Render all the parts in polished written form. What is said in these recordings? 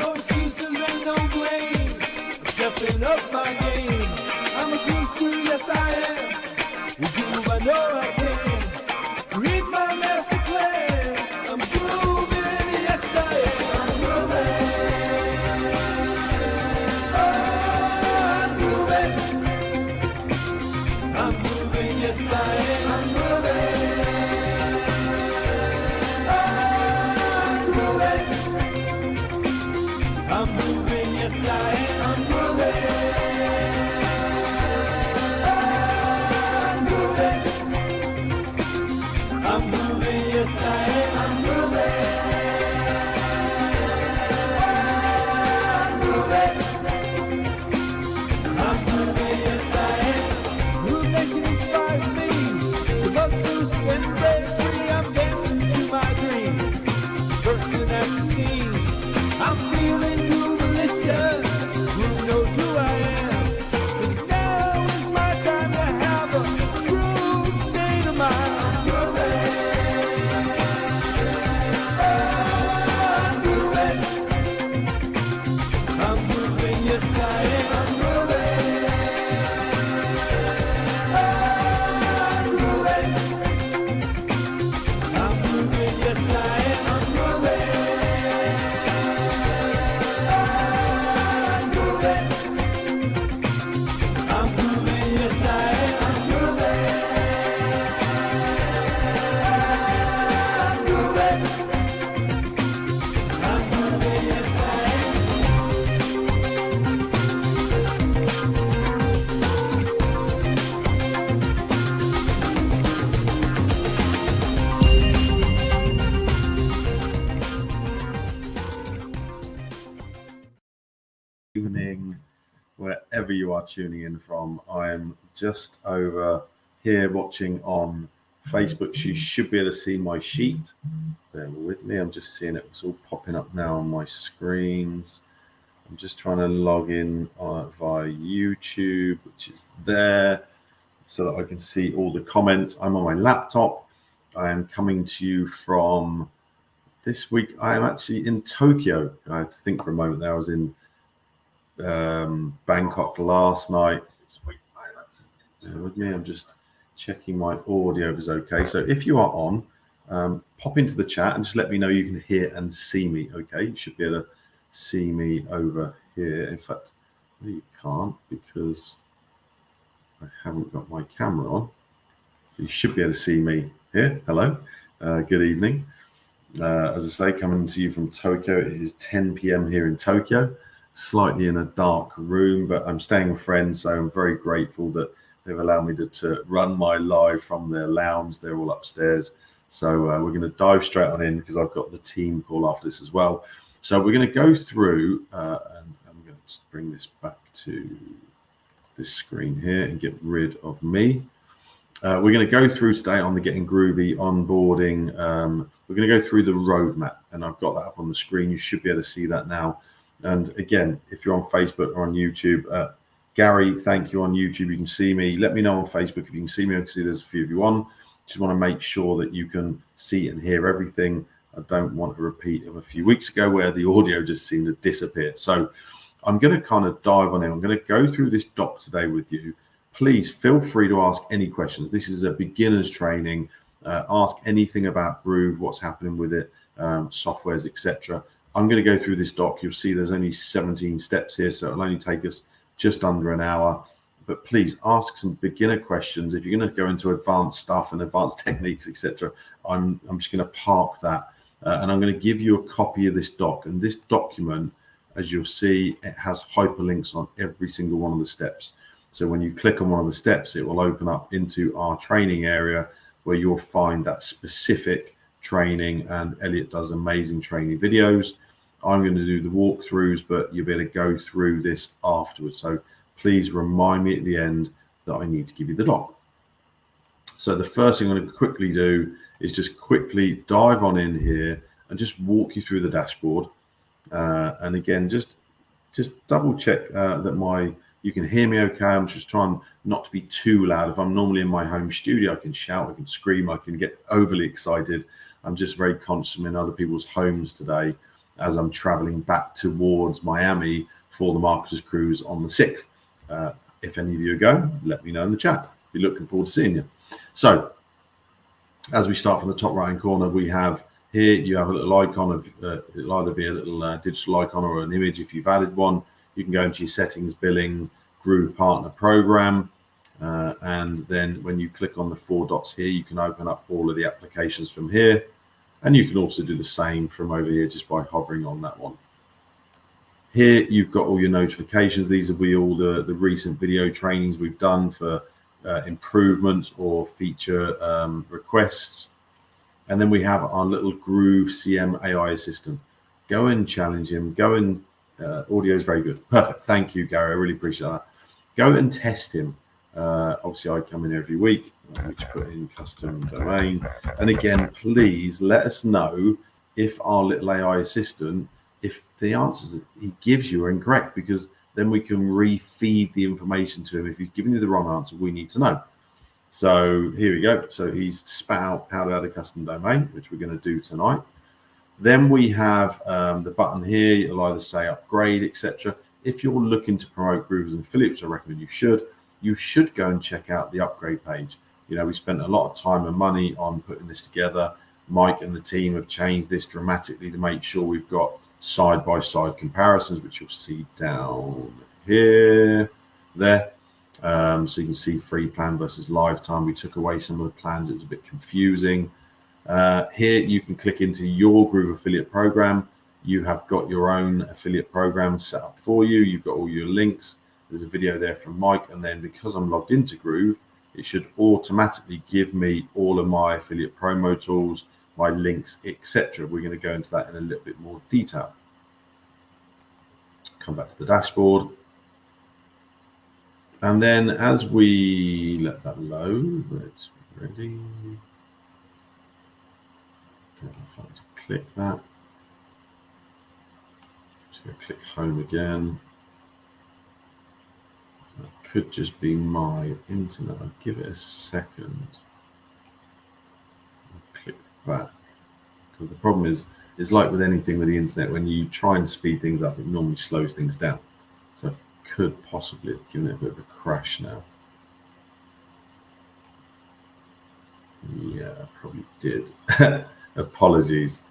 No excuses and no blame. I'm stepping up my game. I'm a groove, yes I am. With groove, I know I can. Read my master plan. I'm grooving, yes I am. I'm grooving. Oh, I'm grooving. I'm grooving, yes I am. I'm grooving. Oh, I'm grooving. I'm grooving, yes I am. I'm grooving. I'm moving, yes I am. I'm moving. I'm moving, yes I am. Groove Nation inspires me. The most loose and break free. I'm dancing to my dreams. Bursting at the seams. I'm feeling groovelicious. Groove knows who I am. 'Cause now is my time to have a groove state of mind. Evening, wherever you are tuning in from. I am just over here watching on Facebook. You should be able to see my sheet. Bear with me. I'm just seeing it. It's all popping up now on my screens. I'm just trying to log in via YouTube, which is there, so that I can see all the comments. I'm on my laptop. I am coming to you from this week. I am actually in Tokyo. I had to think for a moment there. I was in Bangkok last night. With me, I'm just checking my audio is okay. So if you are on, pop into the chat and just let me know you can hear and see me. Okay, you should be able to see me over here. In fact, you can't because I haven't got my camera on. So you should be able to see me here. Hello, good evening. As I say, coming to you from Tokyo. It is 10 p.m. here in Tokyo. Slightly in a dark room, but I'm staying with friends, so I'm very grateful that they've allowed me to run my live from their lounge. They're all upstairs, so we're going to dive straight on in because I've got the team call after this as well. So we're going to go through, and I'm going to bring this back to this screen here and get rid of me. We're going to go through today on the Getting Groovy onboarding. We're going to go through the roadmap, and I've got that up on the screen. You should be able to see that now. And again, if you're on Facebook or on YouTube, Gary, thank you on YouTube. You can see me. Let me know on Facebook if you can see me. I can see there's a few of you on. Just want to make sure that you can see and hear everything. I don't want a repeat of a few weeks ago where the audio just seemed to disappear. So I'm going to kind of dive on in. I'm going to go through this doc today with you. Please feel free to ask any questions. This is a beginner's training. Ask anything about Groove, what's happening with it, softwares, etc. I'm going to go through this doc. You'll see there's only 17 steps here, so it'll only take us just under an hour. But please ask some beginner questions. If you're going to go into advanced stuff and advanced techniques, etc., I'm just going to park that. And I'm going to give you a copy of this doc. And this document, as you'll see, it has hyperlinks on every single one of the steps. So when you click on one of the steps, it will open up into our training area where you'll find that specific training. And Elliot does amazing training videos. I'm going to do the walkthroughs, but you'll be able to go through this afterwards. So please remind me at the end that I need to give you the doc. So the first thing I'm going to quickly do is just quickly dive on in here and just walk you through the dashboard. And again, just double check that you can hear me okay. I'm just trying not to be too loud. If I'm normally in my home studio, I can shout, I can scream, I can get overly excited. I'm just very conscious I'm in other people's homes today. as I'm traveling back towards Miami for the Marketers Cruise on the 6th. If any of you are going, let me know in the chat. Be looking forward to seeing you. So as we start from the top right hand corner, we have here, you have a little icon of, it'll either be a little digital icon or an image if you've added one. You can go into your settings, billing, Groove Partner Program. And then when you click on the 4 dots here, you can open up all of the applications from here. And you can also do the same from over here just by hovering on that one. Here, you've got all your notifications. These will be all the recent video trainings we've done for improvements or feature requests. And then we have our little Groove.cm AI assistant. Go and challenge him. Go and audio is very good. Perfect. Thank you, Gary. I really appreciate that. Go and test him. Obviously, I come in every week, which put in custom domain. And again, please let us know if our little AI assistant, if the answers he gives you are incorrect, because then we can refeed the information to him. If he's giving you the wrong answer, we need to know. So here we go. So he's spat out how to add a custom domain, which we're going to do tonight. Then we have the button here. It'll either say upgrade, etc. If you're looking to promote Groove as an affiliate, which I recommend you should go and check out the upgrade page. You know, we spent a lot of time and money on putting this together. Mike and the team have changed this dramatically to make sure we've got side-by-side comparisons, which you'll see down here, there. So you can see free plan versus lifetime. We took away some of the plans. It was a bit confusing. Here you can click into your Groove affiliate program. You have got your own affiliate program set up for you. You've got all your links. There's a video there from Mike. And then because I'm logged into Groove, it should automatically give me all of my affiliate promo tools, my links, etc. We're going to go into that in a little bit more detail. Come back to the dashboard. And then as we let that load, it's ready. Don't know if I have to click that. Just going to click home again. That could just be my internet. I'll give it a second. Click back. Because the problem is, it's like with anything with the internet, when you try and speed things up, it normally slows things down. So could possibly have given it a bit of a crash now. Yeah, I probably did. Apologies.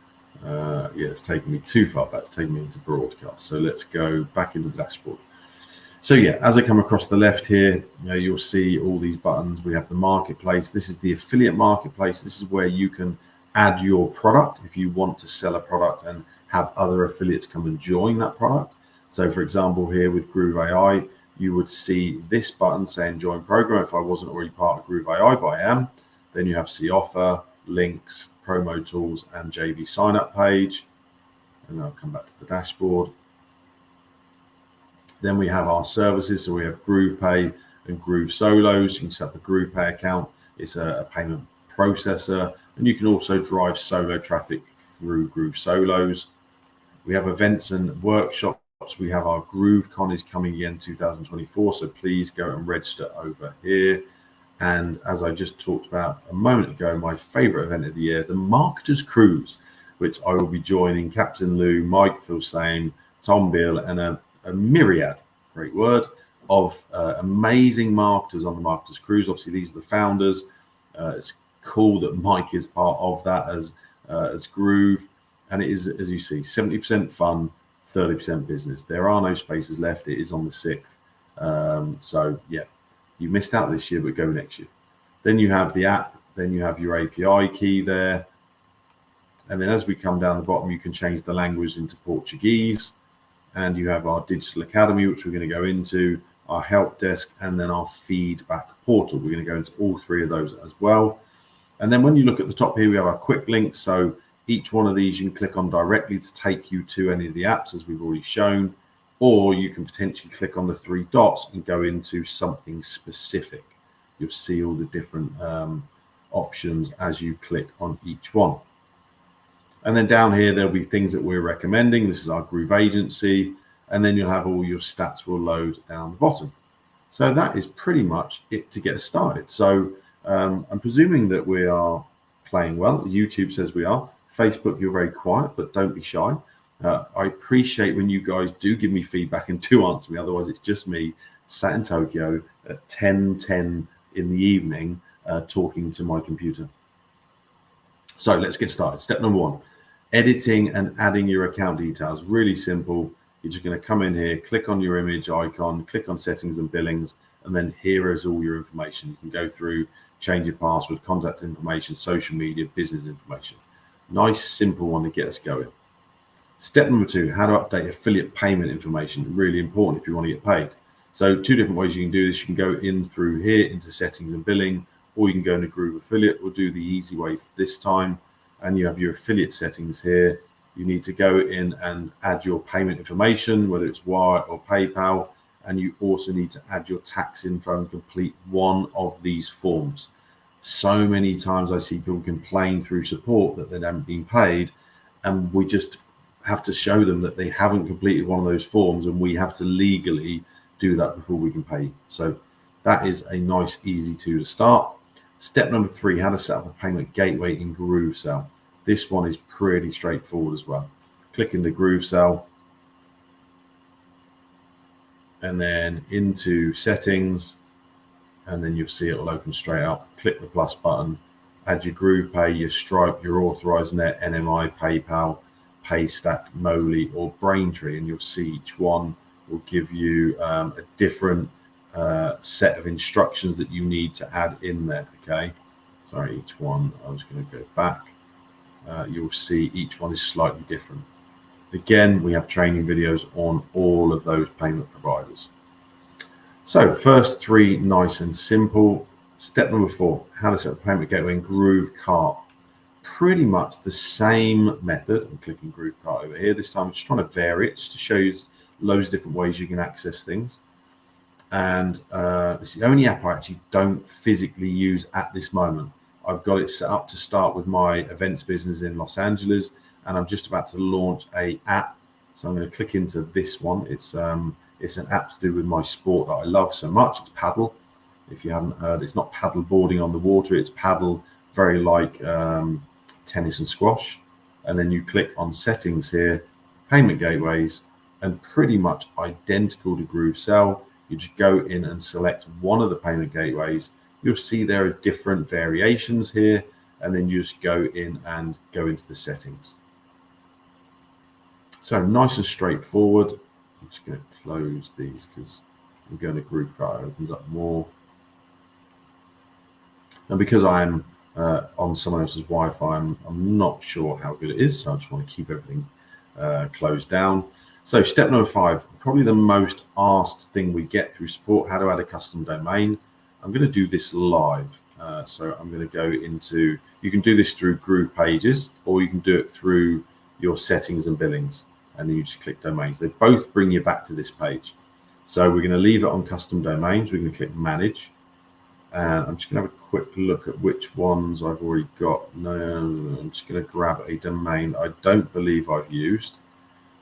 Yeah, it's taken me too far back. It's taken me into broadcast. So let's go back into the dashboard. So yeah, as I come across the left here, you'll see all these buttons. We have the marketplace. This is the affiliate marketplace. This is where you can add your product if you want to sell a product and have other affiliates come and join that product. So for example, here with Groove AI, you would see this button saying join program. If I wasn't already part of Groove AI, but I am, then you have see offer, links, promo tools, and JV sign up page. And I'll come back to the dashboard. Then we have our services. So we have Groove Pay and Groove Solos. You can set up a Groove Pay account. It's a payment processor. And you can also drive solo traffic through Groove Solos. We have events and workshops. We have our GrooveCon is coming in 2024. So please go and register over here. And as I just talked about a moment ago, my favorite event of the year, the Marketers Cruise, which I will be joining Captain Lou, Mike Philsane, Tom Beale, and a myriad, great word, of amazing marketers on the Marketers Cruise. Obviously, these are the founders. It's cool that Mike is part of that as Groove. And it is, as you see, 70% fun, 30% business. There are no spaces left. It is on the 6th. So yeah, you missed out this year, but go next year. Then you have the app. Then you have your API key there. And then as we come down the bottom, you can change the language into Portuguese. And you have our digital academy, which we're going to go into, our help desk, and then our feedback portal. We're going to go into all three of those as well. And then when you look at the top here, we have our quick links. So each one of these you can click on directly to take you to any of the apps, as we've already shown, or you can potentially click on the 3 dots and go into something specific. You'll see all the different options as you click on each one. And then down here, there'll be things that we're recommending. This is our Groove agency. And then you'll have all your stats will load down the bottom. So that is pretty much it to get started. So I'm presuming that we are playing well. YouTube says we are. Facebook, you're very quiet, but don't be shy. I appreciate when you guys do give me feedback and do answer me. Otherwise, it's just me sat in Tokyo at 10:10 in the evening talking to my computer. So let's get started. Step number 1, editing and adding your account details. Really simple. You're just going to come in here, click on your image icon, click on settings and billings, and then here is all your information. You can go through, change your password, contact information, social media, business information. Nice, simple one to get us going. Step number 2, how to update affiliate payment information. Really important if you want to get paid. So 2 different ways you can do this. You can go in through here into settings and billing, or you can go into Groove Affiliate. We'll do the easy way this time. And you have your affiliate settings here. You need to go in and add your payment information, whether it's Wire or PayPal. And you also need to add your tax info and complete one of these forms. So many times I see people complain through support that they haven't been paid, and we just have to show them that they haven't completed one of those forms, and we have to legally do that before we can pay. So that is a nice, easy 2 to start. Step number 3, how to set up a payment gateway in GrooveSell. This one is pretty straightforward as well. Click into GrooveSell and then into settings, and then you'll see it will open straight up. Click the plus button, add your GroovePay, your Stripe, your Authorized Net, NMI, PayPal, Paystack, Moley, or Braintree, and you'll see each one will give you a different set of instructions that you need to add in there. Okay, sorry, each one, I was going to go back. You'll see each one is slightly different. Again, we have training videos on all of those payment providers. So first 3, nice and simple. Step number 4, how to set up a payment gateway in GrooveCart. Pretty much the same method. I'm clicking GrooveCart over here. This time I'm just trying to vary it just to show you loads of different ways you can access things. And it's the only app I actually don't physically use at this moment. I've got it set up to start with my events business in Los Angeles, and I'm just about to launch a app. So I'm going to click into this one. It's an app to do with my sport that I love so much. It's paddle. If you haven't heard, it's not paddle boarding on the water. It's paddle, very like tennis and squash. And then you click on settings here, payment gateways, and pretty much identical to GrooveSell. You just go in and select one of the payment gateways. You'll see there are different variations here, and then you just go in and go into the settings. So nice and straightforward. I'm just going to close these because I'm going to GrooveCart. It opens up more. And because I'm on someone else's Wi-Fi, I'm not sure how good it is, so I just want to keep everything closed down. So step number 5, probably the most asked thing we get through support, how to add a custom domain. I'm going to do this live. So I'm going to go into, you can do this through GroovePages, or you can do it through your settings and billings, and then you just click domains. They both bring you back to this page. So we're going to leave it on custom domains. We're going to click manage. And I'm just going to have a quick look at which ones I've already got. No, I'm just going to grab a domain I don't believe I've used.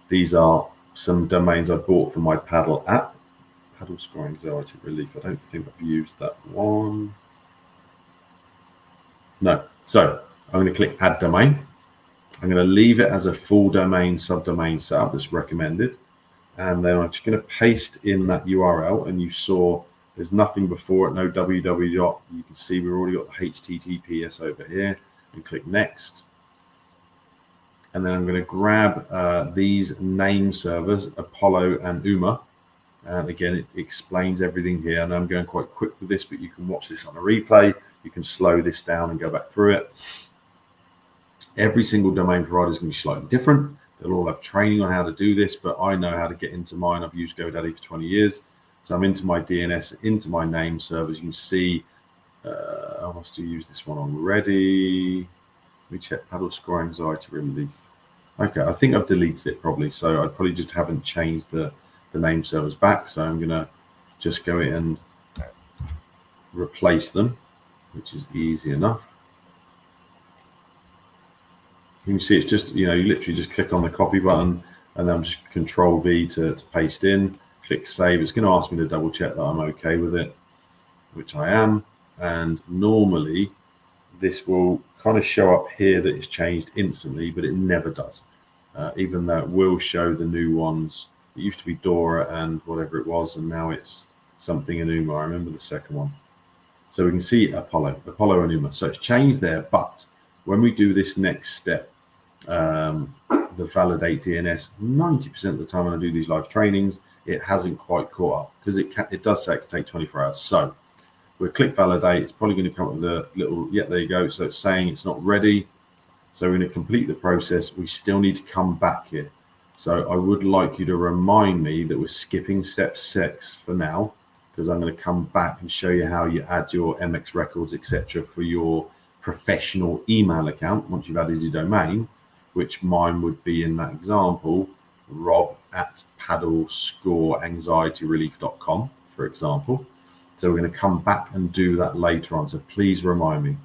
These are some domains I bought for my paddle app. Paddle score anxiety relief. I don't think I've used that one. No. So I'm going to click add domain. I'm going to leave it as a full domain subdomain setup that's recommended. And then I'm just going to paste in that URL. And you saw there's nothing before it, no www. You can see we've already got the HTTPS over here, and click next. And then I'm going to grab these name servers, Apollo and Uma. And again, it explains everything here. And I'm going quite quick with this, but you can watch this on a replay. You can slow this down and go back through it. Every single domain provider is going to be slightly different. They'll all have training on how to do this, but I know how to get into mine. I've used GoDaddy for 20 years. So I'm into my DNS, into my name servers. You can see, I must have used this one already. Let me check paddle score anxiety relief. Okay, I think I've deleted it probably. So I probably just haven't changed the name servers back. So I'm going to just go in and replace them, which is easy enough. You can see it's just, you literally just click on the copy button, and then I'm just Control V to paste in. Click save. It's going to ask me to double check that I'm okay with it, which I am. And normally this will kind of show up here that it's changed instantly, but it never does. even though it will show the new ones. It used to be Dora and whatever it was, and now it's something Enuma. I remember the second one. So we can see Apollo Enuma. So it's changed there, but when we do this next step, the validate DNS, 90% of the time when I do these live trainings, it hasn't quite caught up because it does say it can take 24 hours. So we'll click validate. It's probably going to come up with a little, yeah, there you go. So it's saying it's not ready. So we're going to complete the process. We still need to come back here. So I would like you to remind me that we're skipping step 6 for now, because I'm going to come back and show you how you add your MX records, etc., for your professional email account once you've added your domain, which mine would be in that example, rob@paddlescoreanxietyrelief.com, for example. So we're going to come back and do that later on. So please remind me.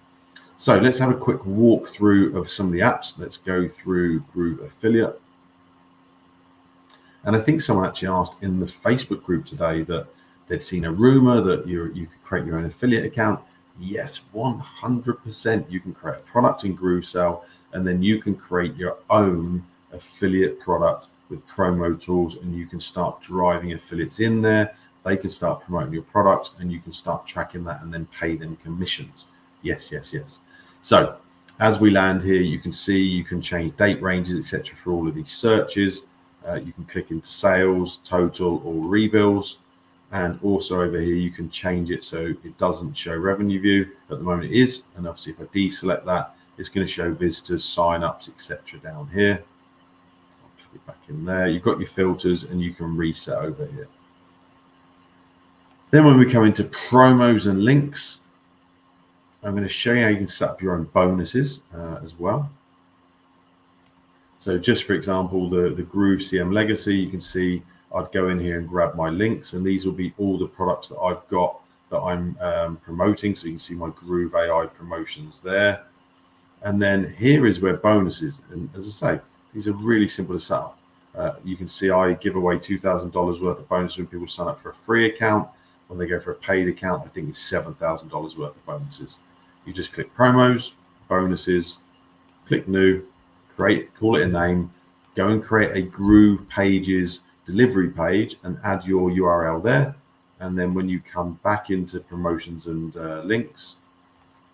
So let's have a quick walkthrough of some of the apps. Let's go through Groove Affiliate. And I think someone actually asked in the Facebook group today that they'd seen a rumor that you could create your own affiliate account. Yes, 100%. You can create a product in GrooveSell, and then you can create your own affiliate product with promo tools, and you can start driving affiliates in there. They can start promoting your products, and you can start tracking that and then pay them commissions. Yes, yes, yes. So as we land here, you can see you can change date ranges, etc., for all of these searches. You can click into sales, total, or rebills. And also over here, you can change it so it doesn't show revenue view. At the moment it is. And obviously if I deselect that, it's going to show visitors, sign-ups, etc. down here. I'll put it back in there. You've got your filters and you can reset over here. Then when we come into promos and links, I'm going to show you how you can set up your own bonuses as well. So just for example, the Groove.cm legacy, you can see I'd go in here and grab my links, and these will be all the products that I've got that I'm promoting. So you can see my Groove AI promotions there. And then here is where bonuses, and as I say, these are really simple to set up. You can see I give away $2,000 worth of bonus when people sign up for a free account. When they go for a paid account, I think it's $7,000 worth of bonuses. You just click promos, bonuses, click new, create, call it a name, go and create a GroovePages delivery page and add your URL there. And then when you come back into promotions and links,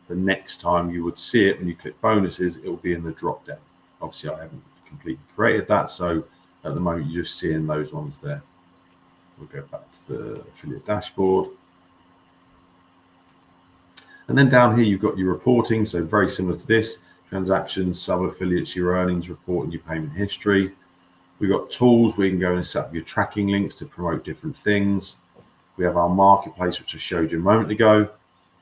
the next time you would see it, when you click bonuses, it will be in the drop down. Obviously, I haven't completely created that. So at the moment, you're just seeing those ones there. We'll go back to the affiliate dashboard. And then down here, you've got your reporting. So very similar to this, transactions, sub-affiliates, your earnings report, and your payment history. We've got tools where you can go and set up your tracking links to promote different things. We have our marketplace, which I showed you a moment ago.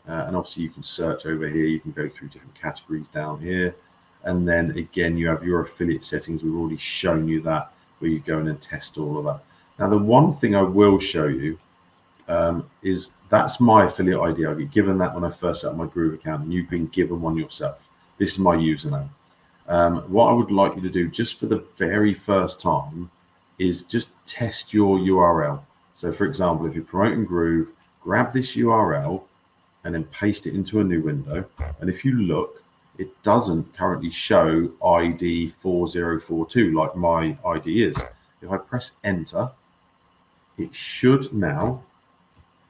And obviously you can search over here. You can go through different categories down here. And then again, you have your affiliate settings. We've already shown you that, where you go in and test all of that. Now, the one thing I will show you is that's my affiliate ID. I get given that when I first set up my Groove account, and you've been given one yourself. This is my username. What I would like you to do just for the very first time is just test your URL. So for example, if you're promoting Groove, grab this URL and then paste it into a new window. And if you look, it doesn't currently show ID 4042 like my ID is. If I press enter, it should now,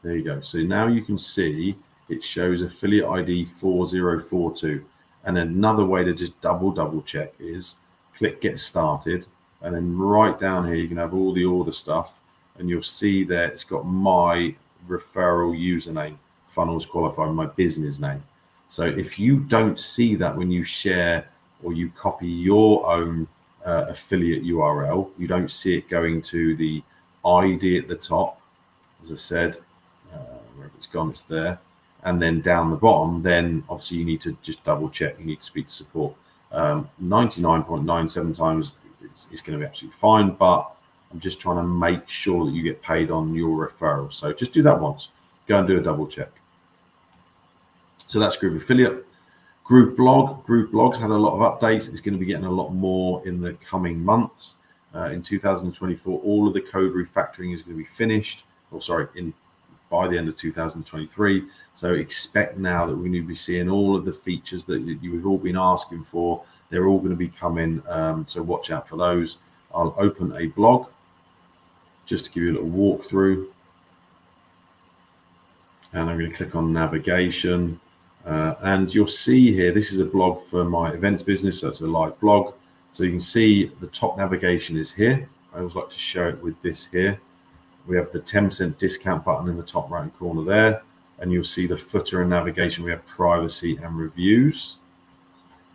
there you go. So now you can see it shows affiliate ID 4042. And another way to just double check is click get started. And then right down here, you can have all the order stuff. And you'll see there it's got my referral username, funnels qualified, my business name. So if you don't see that when you share or you copy your own affiliate URL, you don't see it going to the ID at the top, as I said, wherever it's gone, it's there. And then down the bottom, then obviously you need to just double check. You need to speak to support. 99.97 times it's going to be absolutely fine, but I'm just trying to make sure that you get paid on your referral. So just do that once. Go and do a double check. So that's Groove Affiliate. GrooveBlog. GrooveBlog's had a lot of updates. It's going to be getting a lot more in the coming months. In 2024, all of the code refactoring is going to be finished. Or sorry, by the end of 2023. So expect now that we're going to be seeing all of the features that you've all been asking for They're all going to be coming, so watch out for those. I'll open a blog just to give you a little walkthrough. And I'm going to click on navigation. And you'll see here, this is a blog for my events business, so it's a live blog. So you can see the top navigation is here. I always like to show it with this here. We have the 10% discount button in the top right corner there. And you'll see the footer and navigation. We have privacy and reviews.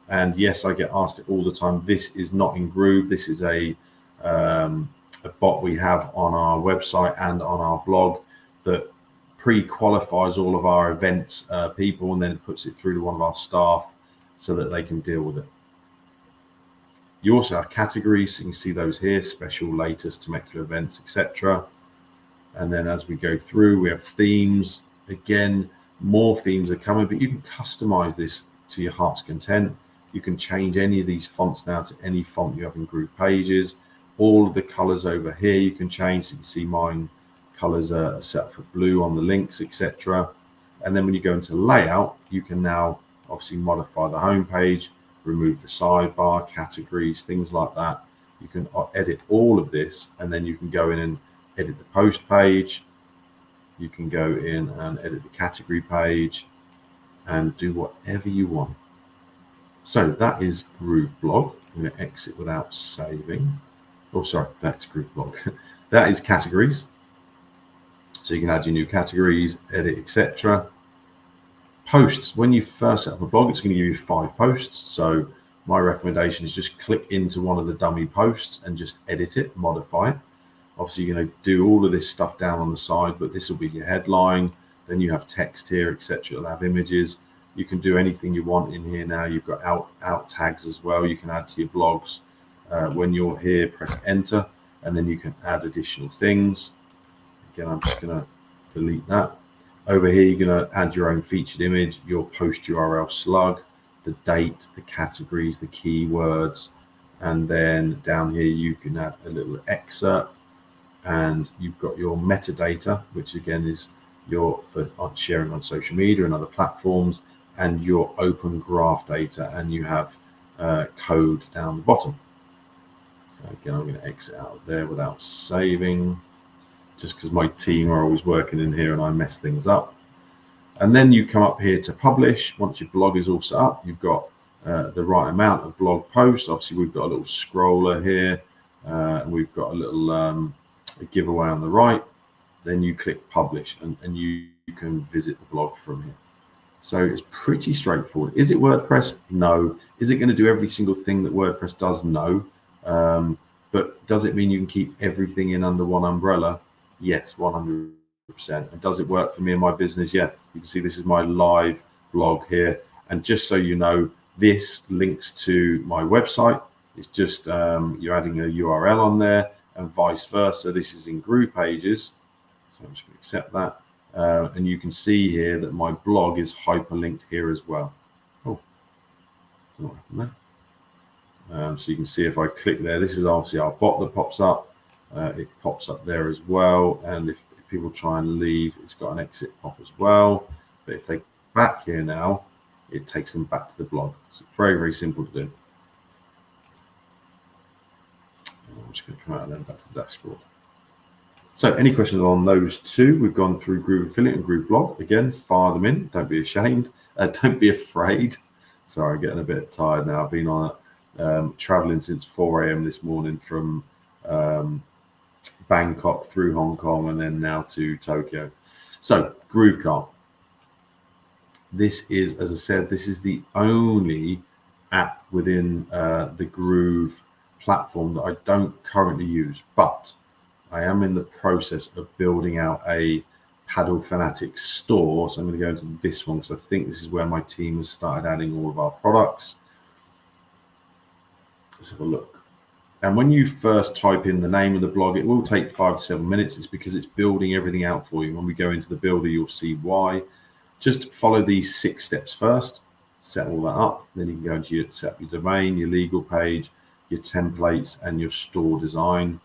And yes, I get asked it all the time. This is not in Groove. This is a bot we have on our website and on our blog that pre-qualifies all of our events people, and then it puts it through to one of our staff so that they can deal with it. You also have categories. You can see those here: special, latest, temecula events, etc. And then as we go through, we have themes. Again, more themes are coming, but you can customize this to your heart's content. You can change any of these fonts now to any font you have in GroovePages. All of the colors over here you can change. So you can see mine colors are set for blue on the links, etc. And then when you go into layout, you can now obviously modify the home page, remove the sidebar, categories, things like that. You can edit all of this, and then you can go in and edit the post page. You can go in and edit the category page and do whatever you want. So that is GrooveBlog. I'm going to exit without saving. Oh, sorry, that's GrooveBlog. That is categories. So you can add your new categories, edit, etc. Posts. When you first set up a blog, it's going to give you 5 posts. So my recommendation is just click into one of the dummy posts and just edit it, modify it. Obviously, you're going to do all of this stuff down on the side, but this will be your headline. Then you have text here, etc. It'll have images. You can do anything you want in here now. You've got out tags as well. You can add to your blogs. When you're here, press enter, and then you can add additional things. Again, I'm just going to delete that. Over here, you're going to add your own featured image, your post URL slug, the date, the categories, the keywords, and then down here you can add a little excerpt, and you've got your metadata, which again is your for sharing on social media and other platforms, and your open graph data, and you have code down the bottom. So again, I'm going to exit out of there without saving, just because my team are always working in here and I mess things up. And then you come up here to publish. Once your blog is all set up, you've got the right amount of blog posts. Obviously, we've got a little scroller here. And we've got a little a giveaway on the right. Then you click publish, and you can visit the blog from here. So it's pretty straightforward. Is it WordPress? No. Is it going to do every single thing that WordPress does? No. But does it mean you can keep everything in under one umbrella? Yes, 100%. And does it work for me and my business? Yeah. You can see this is my live blog here. And just so you know, this links to my website. It's just you're adding a URL on there and vice versa. This is in GroovePages. So I'm just going to accept that. And you can see here that my blog is hyperlinked here as well. Oh, what happened there? So you can see if I click there, this is obviously our bot that pops up. It pops up there as well. And if people try and leave, it's got an exit pop as well. But if they go back here now, it takes them back to the blog. So it's very, very simple to do. I'm just going to come out and then back to the dashboard. So any questions on those two? We've gone through Groove Affiliate and GrooveBlog. Again, fire them in. Don't be ashamed. Don't be afraid. Sorry, I'm getting a bit tired now. I've been on traveling since 4 a.m. this morning from Bangkok through Hong Kong and then now to Tokyo. So GrooveCart. This is, as I said, this is the only app within the Groove platform that I don't currently use, but I am in the process of building out a Paddle Fanatics store. So I'm going to go into this one because I think this is where my team has started adding all of our products. Let's have a look. And when you first type in the name of the blog, it will take 5 to 7 minutes. It's because it's building everything out for you. When we go into the builder, you'll see why. Just follow these 6 steps first, set all that up. Then you can go into your set up your domain, your legal page, your templates, and your store design.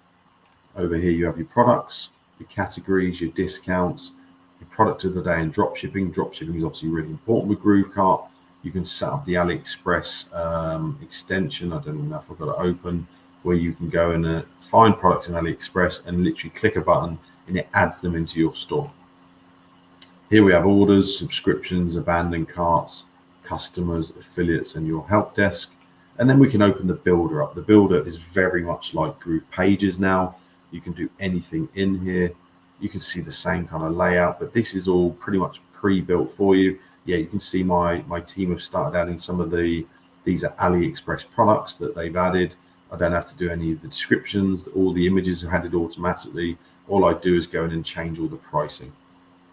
Over here, you have your products, your categories, your discounts, your product of the day, and drop shipping. Drop shipping is obviously really important with GrooveCart. You can set up the AliExpress extension. I don't know if I've got it open, where you can go and find products in AliExpress and literally click a button and it adds them into your store. Here we have orders, subscriptions, abandoned carts, customers, affiliates, and your help desk. And then we can open the builder up. The builder is very much like GroovePages now. You can do anything in here. You can see the same kind of layout, but this is all pretty much pre-built for you. Yeah, you can see my team have started adding some of these are AliExpress products that they've added. I don't have to do any of the descriptions. All the images are added automatically. All I do is go in and change all the pricing.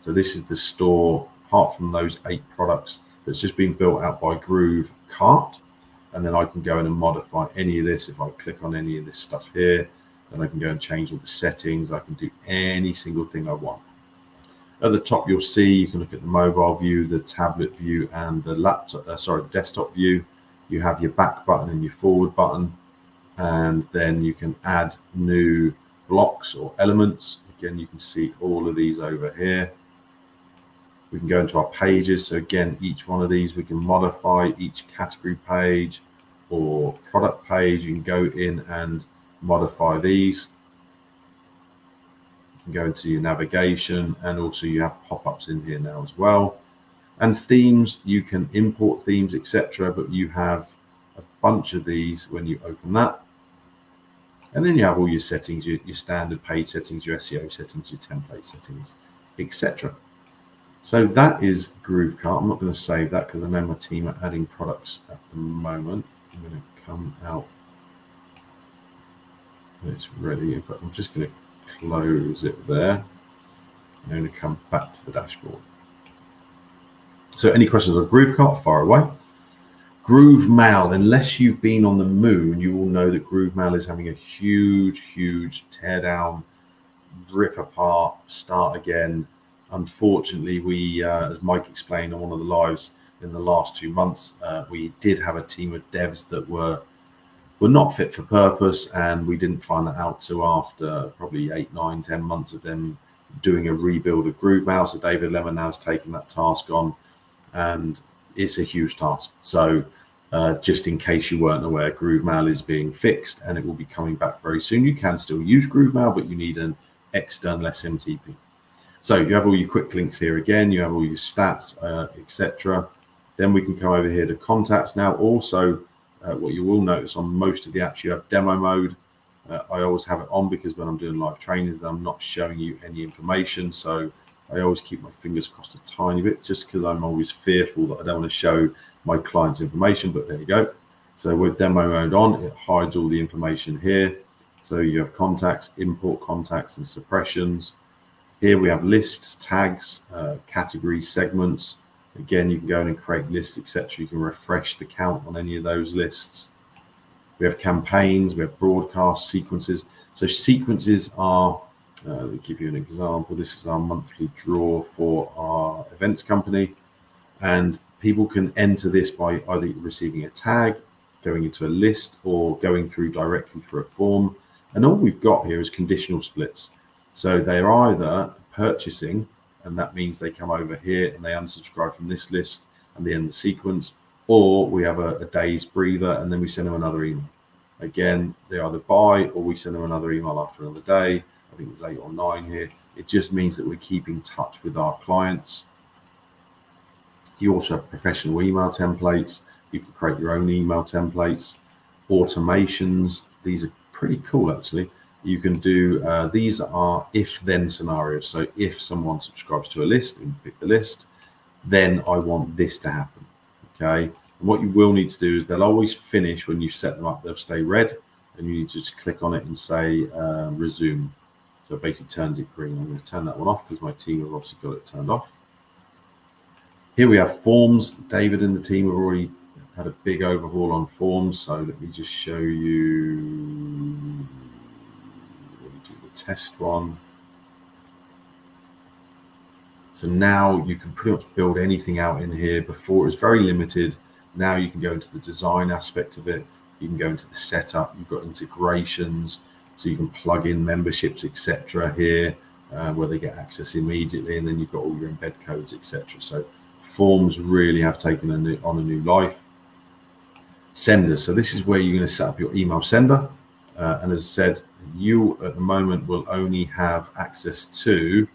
So this is the store, apart from those 8 products, that's just been built out by GrooveCart. And then I can go in and modify any of this. If I click on any of this stuff here, then I can go and change all the settings. I can do any single thing I want. At the top, you'll see you can look at the mobile view, the tablet view, and the the desktop view. You have your back button and your forward button, and then you can add new blocks or elements. Again, you can see all of these over here. We can go into our pages. So again, each one of these we can modify. Each category page or product page, you can go in and modify these. You can go into your navigation, and also you have pop-ups in here now as well. And themes, you can import themes, etc. But you have a bunch of these when you open that. And then you have all your settings, your standard page settings, your SEO settings, your template settings, etc. So that is GrooveCart. I'm not going to save that because I know my team are adding products at the moment. I'm going to come out when it's ready. In fact, I'm just going to close it there. I'm going to come back to the dashboard. So any questions on GrooveCart, fire away. GrooveMail, unless you've been on the moon, you will know that GrooveMail is having a huge tear down, rip apart, start again. Unfortunately, we, as Mike explained on one of the lives in the last 2 months, we did have a team of devs that were not fit for purpose, and we didn't find that out till after probably 8, 9, 10 months of them doing a rebuild of GrooveMail. So David Lemon now has taken that task on, and it's a huge task. So just in case you weren't aware, GrooveMail is being fixed and it will be coming back very soon. You can still use GrooveMail, but you need an external SMTP. So you have all your quick links here again, you have all your stats, etc. Then we can come over here to contacts. Now also, what you will notice on most of the apps, you have demo mode. I always have it on because when I'm doing live trainings, I'm not showing you any information. So I always keep my fingers crossed a tiny bit, just because I'm always fearful that I don't want to show my clients information, but there you go. So with demo mode on, it hides all the information here. So you have contacts, import contacts and suppressions. Here we have lists, tags, categories, segments. Again, you can go in and create lists, etc. You can refresh the count on any of those lists. We have campaigns, we have broadcast sequences. So sequences are, let me give you an example. This is our monthly draw for our events company. And people can enter this by either receiving a tag, going into a list, or going through directly through a form. And all we've got here is conditional splits. So they're either purchasing, and that means they come over here and they unsubscribe from this list and they end the sequence, or we have a day's breather and then we send them another email. Again, they either buy or we send them another email after another day. I think there's 8 or 9 here. It just means that we keep in touch with our clients. You also have professional email templates. You can create your own email templates, automations. These are pretty cool, actually. You can do, these are if-then scenarios. So if someone subscribes to a list and you pick the list, then I want this to happen, okay? And what you will need to do is they'll always finish when you set them up, they'll stay red, and you need to just click on it and say resume. So it basically turns it green. I'm going to turn that one off because my team have obviously got it turned off. Here we have forms. David and the team have already had a big overhaul on forms. So let me just show you. Let me do the test one. So now you can pretty much build anything out in here. Before it was very limited. Now you can go into the design aspect of it. You can go into the setup. You've got integrations, so you can plug in memberships, etc. here, where they get access immediately, and then you've got all your embed codes, etc. So Forms really have taken on a new life. Senders. So this is where you're going to set up your email sender. And as I said, you at the moment will only have access to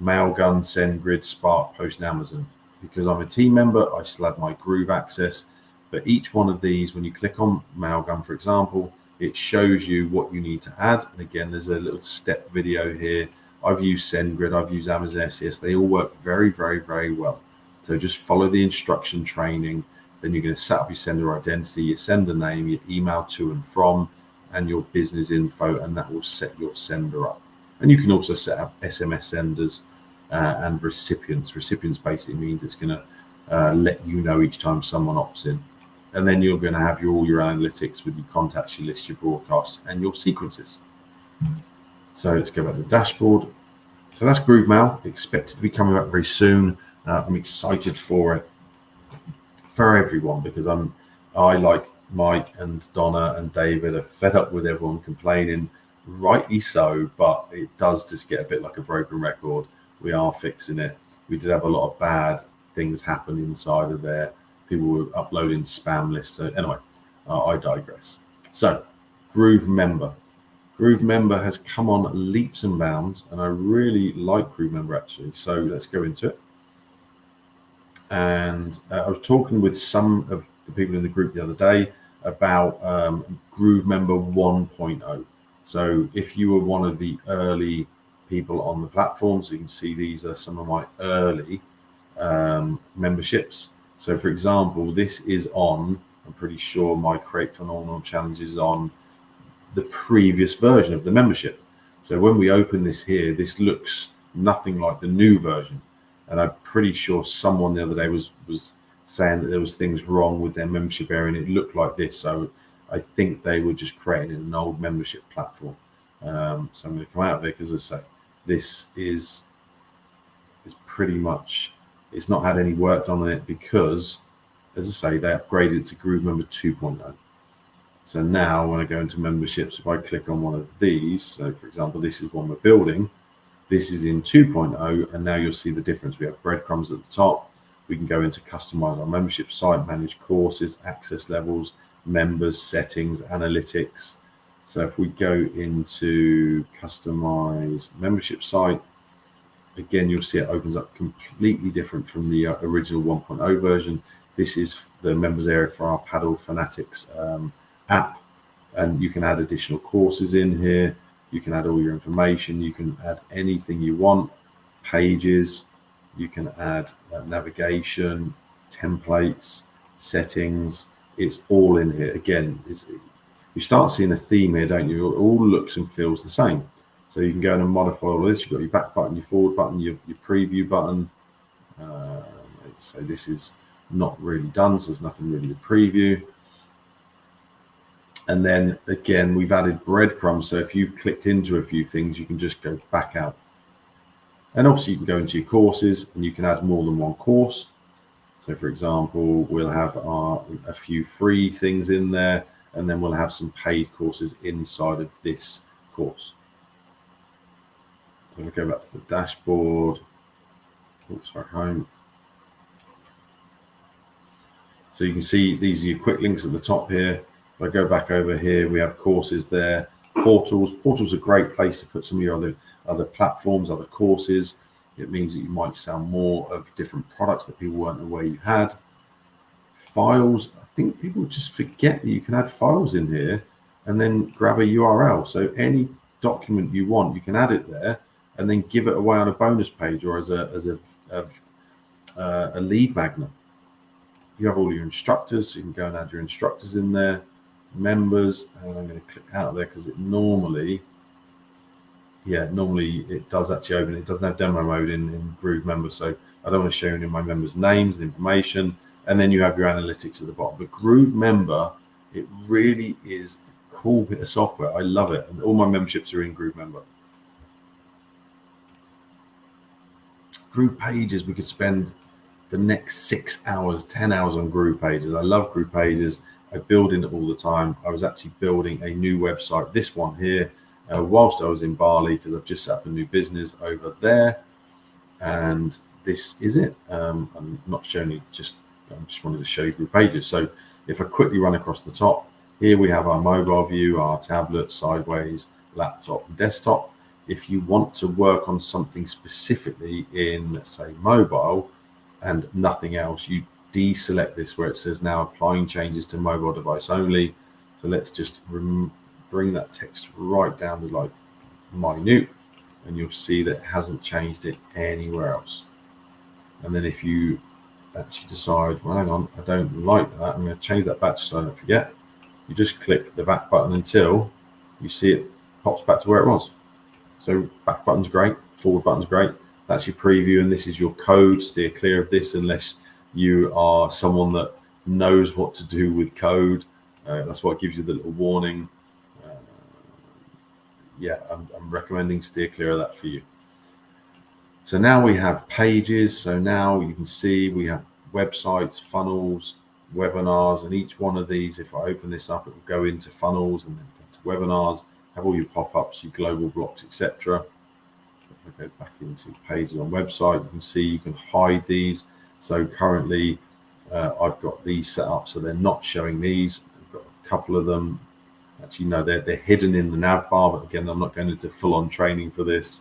Mailgun, SendGrid, Spark, Post, and Amazon. Because I'm a team member, I still have my Groove access. But each one of these, when you click on Mailgun, for example, it shows you what you need to add. And again, there's a little step video here. I've used SendGrid, I've used Amazon SES. They all work very, very, very well. So just follow the instruction training. Then you're going to set up your sender identity, your sender name, your email to and from, and your business info, and that will set your sender up. And you can also set up SMS senders and recipients. Recipients basically means it's going to let you know each time someone opts in. And then you're going to have all your analytics with your contacts, your lists, your broadcasts, and your sequences. So let's go back to the dashboard. So that's GrooveMail, expected to be coming up very soon. I'm excited for it, for everyone, because I like Mike and Donna and David are fed up with everyone complaining, rightly so, but it does just get a bit like a broken record. We are fixing it. We did have a lot of bad things happen inside of there. People were uploading spam lists. So anyway, I digress. So GrooveMember. GrooveMember has come on leaps and bounds, and I really like GrooveMember actually. So let's go into it. And I was talking with some of the people in the group the other day about GrooveMember 1.0. So if you were one of the early people on the platform, so you can see these are some of my early memberships. So for example, this is on, I'm pretty sure my Create Phenomenal Challenge is on the previous version of the membership. So when we open this here, this looks nothing like the new version. And I'm pretty sure someone the other day was saying that there was things wrong with their membership area and it looked like this. So I think they were just creating an old membership platform. So I'm going to come out of it because, as I say, this is pretty much, it's not had any work done on it because, as I say, they upgraded to GrooveMember 2.0. So now when I go into memberships, if I click on one of these, so for example, this is one we're building, this is in 2.0, and now you'll see the difference. We have breadcrumbs at the top. We can go into customize our membership site, manage courses, access levels, members, settings, analytics. So if we go into customize membership site, again, you'll see it opens up completely different from the original 1.0 version. This is the members area for our Paddle Fanatics app, and you can add additional courses in here. You can add all your information. You can add anything you want, pages. You can add navigation, templates, settings. It's all in here. Again, you start seeing a theme here, don't you? It all looks and feels the same. So you can go in and modify all of this. You've got your back button, your forward button, your preview button. Let's say this is not really done, so there's nothing really to preview. And then again, we've added breadcrumbs. So if you've clicked into a few things, you can just go back out. And obviously you can go into your courses and you can add more than one course. So for example, we'll have a few free things in there, and then we'll have some paid courses inside of this course. So we go back to the dashboard. Oops, sorry, home. So you can see these are your quick links at the top here. If I go back over here, we have courses there. Portals. Portals are a great place to put some of your other platforms, other courses. It means that you might sell more of different products that people weren't aware you had. Files. I think people just forget that you can add files in here and then grab a URL. So any document you want, you can add it there and then give it away on a bonus page or as a lead magnet. You have all your instructors, so you can go and add your instructors in there. Members, and I'm going to click out of there because it normally it does actually open. It doesn't have demo mode in GrooveMember, so I don't want to show any of my members' names and information. And then you have your analytics at the bottom. But GrooveMember, it really is a cool bit of software. I love it, and all my memberships are in GrooveMember. GroovePages, we could spend the next 6 hours, 10 hours on GroovePages. I love GroovePages. I build in it all the time. I was actually building a new website, this one here, whilst I was in Bali, because I've just set up a new business over there. And this is it. I'm not showing you, I just wanted to show you GroovePages. So if I quickly run across the top, here we have our mobile view, our tablet, sideways, laptop, and desktop. If you want to work on something specifically in, let's say, mobile and nothing else, you deselect this where it says now applying changes to mobile device only. So let's just bring that text right down to like minute, and you'll see that it hasn't changed it anywhere else. And then if you actually decide, well, hang on, I don't like that, I'm going to change that back so I don't forget, you just click the back button until you see it pops back to where it was. So back button's great, forward button's great. That's your preview, and this is your code. Steer clear of this unless you are someone that knows what to do with code. That's why it gives you the little warning. Yeah, I'm recommending steer clear of that for you. So now we have pages. So now you can see we have websites, funnels, webinars, and each one of these, if I open this up, it will go into funnels and then into webinars, have all your pop-ups, your global blocks, etc. I go back into pages on website. You can see you can hide these. So currently I've got these set up so they're not showing these. I've got a couple of them. Actually, no, they're hidden in the nav bar, but again, I'm not going into full-on training for this.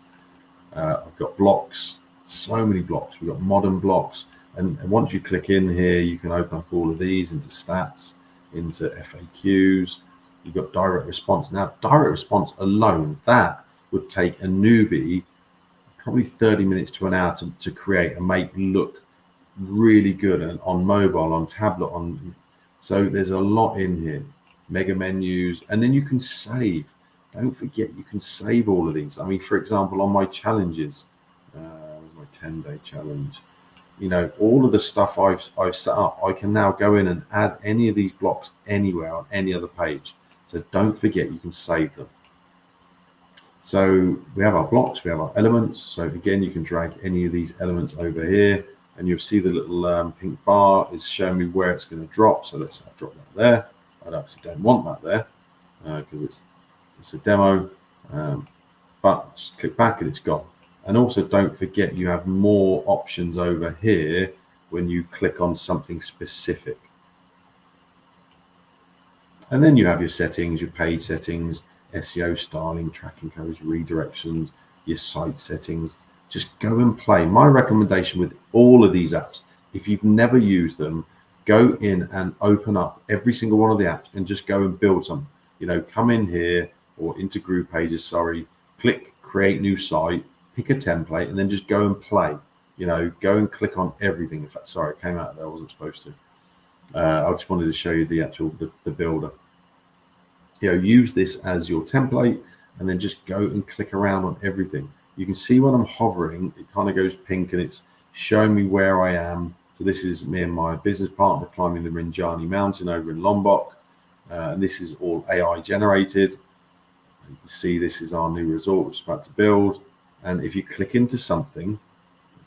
I've got blocks, so many blocks. We've got modern blocks. And once you click in here, you can open up all of these into stats, into FAQs. You've got direct response. Now, direct response alone, that would take a newbie probably 30 minutes to an hour to create and make look really good and on mobile, on tablet, so there's a lot in here. Mega menus, and then you can save. Don't forget, you can save all of these. I mean, for example, on my challenges, my 10-day challenge, you know, all of the stuff I've set up, I can now go in and add any of these blocks anywhere on any other page. So don't forget, you can save them. So we have our blocks, we have our elements. So again, you can drag any of these elements over here, and you'll see the little pink bar is showing me where it's going to drop. So let's drop that there. I obviously don't want that there because it's a demo, but just click back and it's gone. And also don't forget, you have more options over here when you click on something specific. And then you have your settings, your page settings, SEO styling, tracking codes, redirections, your site settings. Just go and play. My recommendation with all of these apps, if you've never used them, go in and open up every single one of the apps and just go and build some. You know, come in here or into GroovePages, sorry, click create new site, pick a template, and then just go and play. You know, go and click on everything. In fact, sorry, it came out there, I wasn't supposed to. I just wanted to show you the actual the builder. You know, use this as your template and then just go and click around on everything. You can see when I'm hovering, it kind of goes pink and it's showing me where I am. So this is me and my business partner climbing the Rinjani mountain over in Lombok. And this is all AI generated. You can see this is our new resort, which is about to build. And if you click into something,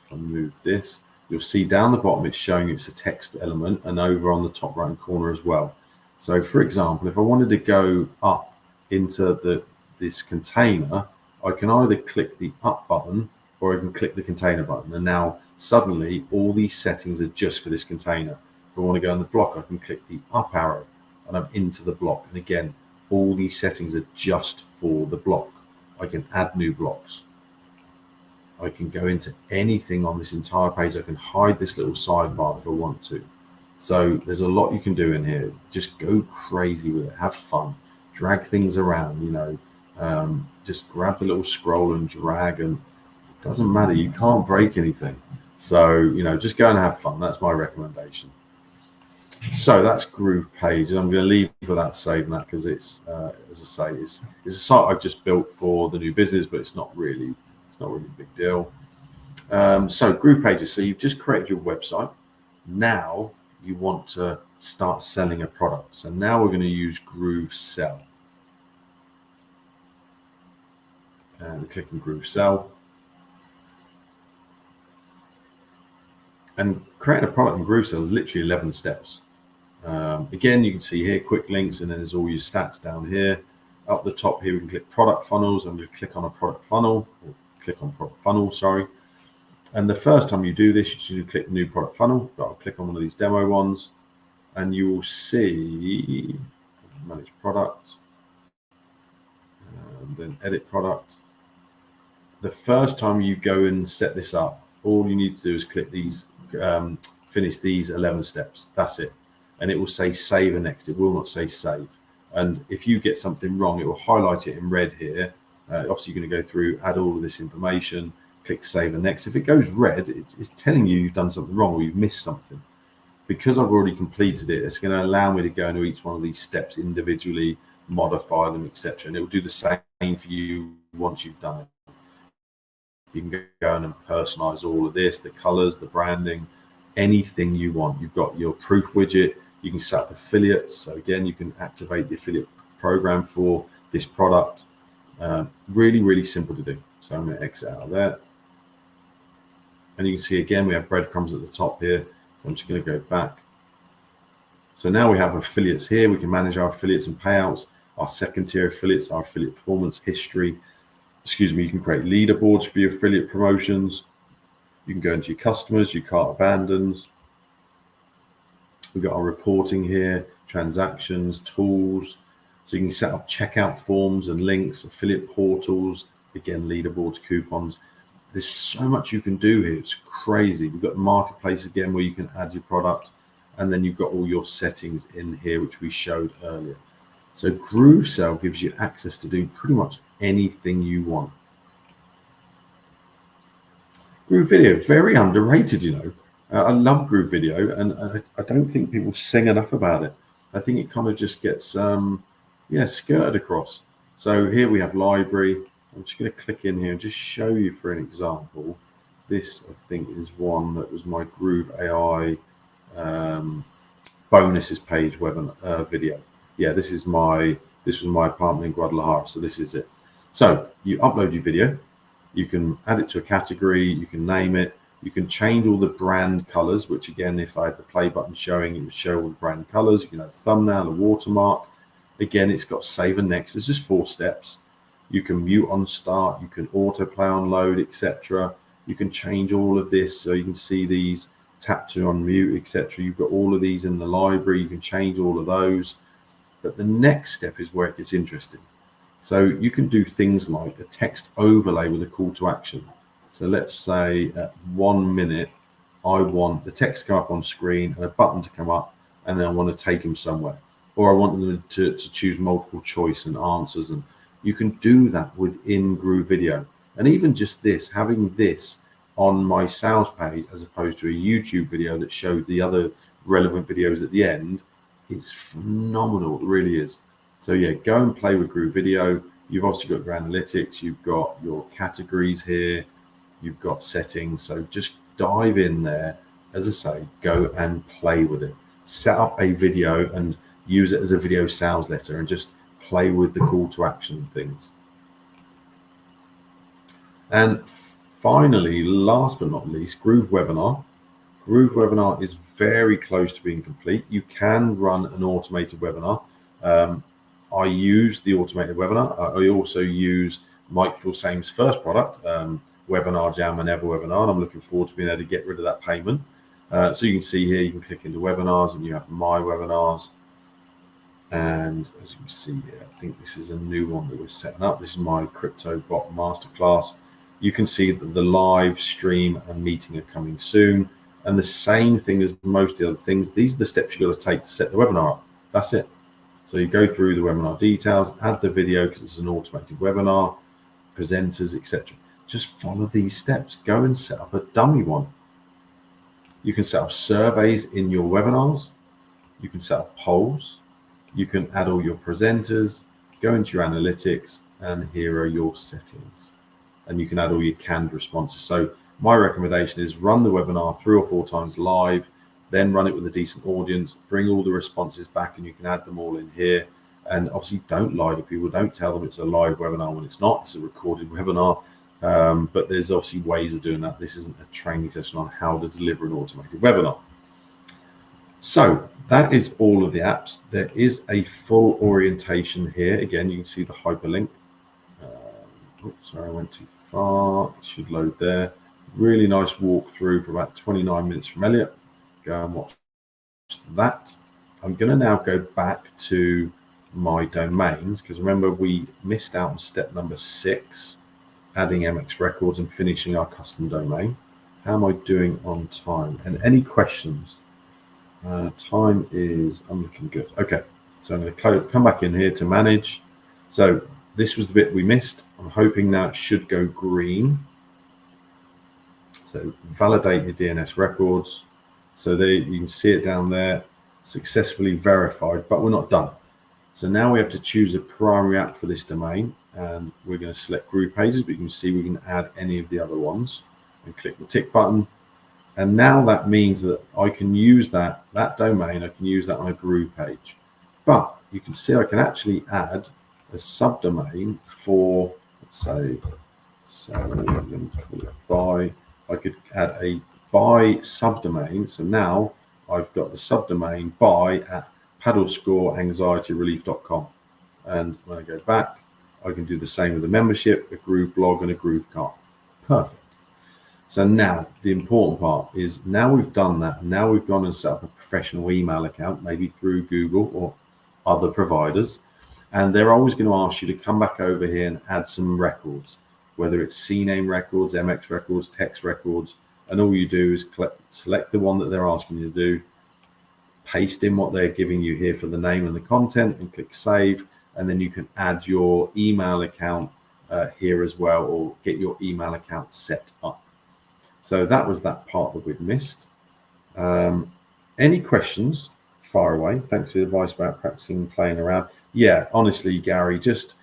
if I move this, you'll see down the bottom, it's showing you it's a text element, and over on the top right corner as well. So for example, if I wanted to go up into this container, I can either click the up button or I can click the container button. And now suddenly all these settings are just for this container. If I want to go in the block, I can click the up arrow and I'm into the block. And again, all these settings are just for the block. I can add new blocks. I can go into anything on this entire page. I can hide this little sidebar if I want to. So there's a lot you can do in here. Just go crazy with it. Have fun. Drag things around, you know. Just grab the little scroll and drag, and it doesn't matter. You can't break anything. So, you know, just go and have fun. That's my recommendation. So that's GroovePages. I'm going to leave without saving that because it's, as I say, it's a site I've just built for the new business, but it's not really a big deal. So GroovePages. So you've just created your website. Now you want to start selling a product. So now we're going to use GrooveSell. And click on GrooveSell. And creating a product in GrooveSell is literally 11 steps. Again, you can see here quick links, and then there's all your stats down here. Up the top here, we can click product funnels. I'm going to click on a product funnel, or click on product funnel, sorry. And the first time you do this, you should click new product funnel. But I'll click on one of these demo ones, and you will see manage product, and then edit product. The first time you go and set this up, all you need to do is click these, finish these 11 steps. That's it. And it will say save and next. It will not say save. And if you get something wrong, it will highlight it in red here. Obviously, you're going to go through, add all of this information, click save and next. If it goes red, it's telling you you've done something wrong or you've missed something. Because I've already completed it, it's going to allow me to go into each one of these steps individually, modify them, etc. And it will do the same for you once you've done it. You can go in and personalize all of this, the colors, the branding, anything you want. You've got your proof widget. You can set up affiliates. So again, you can activate the affiliate program for this product. Really, really simple to do. So I'm going to exit out of there. And you can see again, we have breadcrumbs at the top here. So I'm just going to go back. So now we have affiliates here. We can manage our affiliates and payouts, our second tier affiliates, our affiliate performance history. Excuse me, you can create leaderboards for your affiliate promotions. You can go into your customers, your cart abandons. We've got our reporting here, transactions, tools. So you can set up checkout forms and links, affiliate portals, again, leaderboards, coupons. There's so much you can do here. It's crazy. We've got marketplace again, where you can add your product. And then you've got all your settings in here, which we showed earlier. So GrooveSell gives you access to do pretty much anything you want. GrooveVideo, very underrated, you know. I love GrooveVideo, and I don't think people sing enough about it. I think it kind of just gets, skirted across. So here we have library. I'm just going to click in here and just show you for an example. This, I think, is one that was my Groove AI bonuses page webinar video. Yeah, this was my apartment in Guadalajara, so this is it. So you upload your video, you can add it to a category, you can name it, you can change all the brand colors, which again, if I had the play button showing, it would show all the brand colors. You can add a thumbnail, a watermark. Again, it's got save and next. It's just 4 steps. You can mute on start, you can autoplay on load, etc. You can change all of this, so you can see these, tap to unmute, etc. You've got all of these in the library. You can change all of those. But the next step is where it gets interesting. So you can do things like a text overlay with a call to action. So let's say at 1 minute, I want the text to come up on screen and a button to come up, and then I want to take them somewhere. Or I want them to choose multiple choice and answers. And you can do that within GrooveVideo. And even just this, having this on my sales page as opposed to a YouTube video that showed the other relevant videos at the end, it's phenomenal. It really is. So yeah, go and play with GrooveVideo. You've also got your analytics, you've got your categories here, you've got settings. So just dive in there. As I say, go and play with it. Set up a video and use it as a video sales letter and just play with the call to action things. And finally, last but not least, GrooveWebinar. GrooveWebinar is very close to being complete. You can run an automated webinar. I use the automated webinar. I also use Mike Filsame's first product, Webinar Jam and EverWebinar, and I'm looking forward to being able to get rid of that payment. So you can see here, you can click into webinars and you have my webinars. And as you can see here, I think this is a new one that we're setting up. This is my crypto bot masterclass. You can see that the live stream and meeting are coming soon. And the same thing as most of the other things, these are the steps you've got to take to set the webinar up. That's it. So you go through the webinar details, add the video because it's an automated webinar, presenters, etc. Just follow these steps. Go and set up a dummy one. You can set up surveys in your webinars. You can set up polls. You can add all your presenters, go into your analytics, and here are your settings. And you can add all your canned responses. So my recommendation is run the webinar 3 or 4 times live, then run it with a decent audience, bring all the responses back, and you can add them all in here. And obviously don't lie to people. Don't tell them it's a live webinar when it's not. It's a recorded webinar. But there's obviously ways of doing that. This isn't a training session on how to deliver an automated webinar. So that is all of the apps. There is a full orientation here. Again, you can see the hyperlink. Oops, sorry, I went too far. It should load there. Really nice walkthrough for about 29 minutes from Elliot. Go and watch that. I'm going to now go back to my domains, because remember we missed out on step number 6, adding MX records and finishing our custom domain. How am I doing on time? And any questions? Time is, I'm looking good. Okay, so I'm going to come back in here to manage. So this was the bit we missed. I'm hoping now it should go green. So validate your DNS records. So there you can see it down there, successfully verified, but we're not done. So now we have to choose a primary app for this domain, and we're going to select GroovePages, but you can see we can add any of the other ones and click the tick button. And now that means that I can use that domain, I can use that on a Groove page. But you can see I can actually add a subdomain for, let's say, let me call it buy. I could add a buy subdomain. So now I've got the subdomain buy at paddlescoreanxietyrelief.com. And when I go back, I can do the same with a membership, a GrooveBlog, and a GrooveCart. Perfect. So now the important part is now we've done that. Now we've gone and set up a professional email account, maybe through Google or other providers. And they're always going to ask you to come back over here and add some records, whether it's CNAME records, MX records, text records. And all you do is select the one that they're asking you to do, paste in what they're giving you here for the name and the content, and click save. And then you can add your email account here as well, or get your email account set up. So that was that part that we'd missed. Any questions? Fire away. Thanks for the advice about practicing and playing around. Yeah, honestly, Gary, just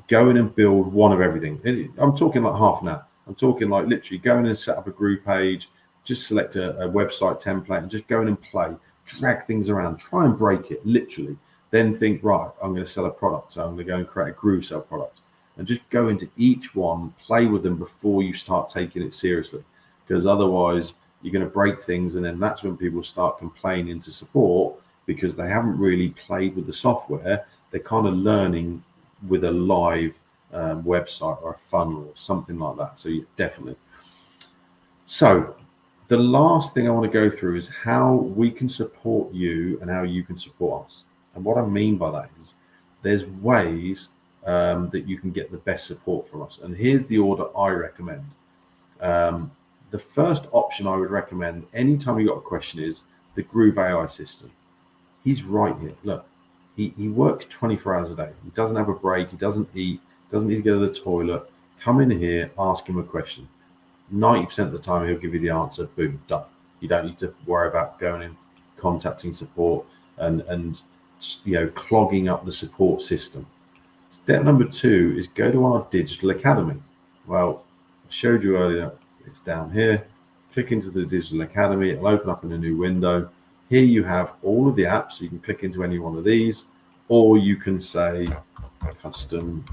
go in and build one of everything. I'm talking like half an hour. I'm talking like literally go in and set up a group page, just select a website template and just go in and play, drag things around, try and break it, literally. Then think, right, I'm going to sell a product. So I'm going to go and create a GrooveSell product, and just go into each one, play with them before you start taking it seriously. Because otherwise you're going to break things, and then that's when people start complaining to support because they haven't really played with the software. They're kind of learning with a live website or a funnel or something like that. So definitely. So the last thing I want to go through is how we can support you and how you can support us. And what I mean by that is there's ways that you can get the best support from us. And here's the order I recommend. The first option I would recommend anytime you got a question is the Groove AI system. He's right here. Look, he works 24 hours a day. He doesn't have a break. He doesn't eat, doesn't need to go to the toilet. Come in here, ask him a question. 90% of the time, he'll give you the answer. Boom, done. You don't need to worry about going and contacting support and clogging up the support system. Step number 2 is go to our digital academy. Well, I showed you earlier, it's down here. Click into the digital academy. It'll open up in a new window. Here you have all of the apps. You can click into any one of these, or you can say custom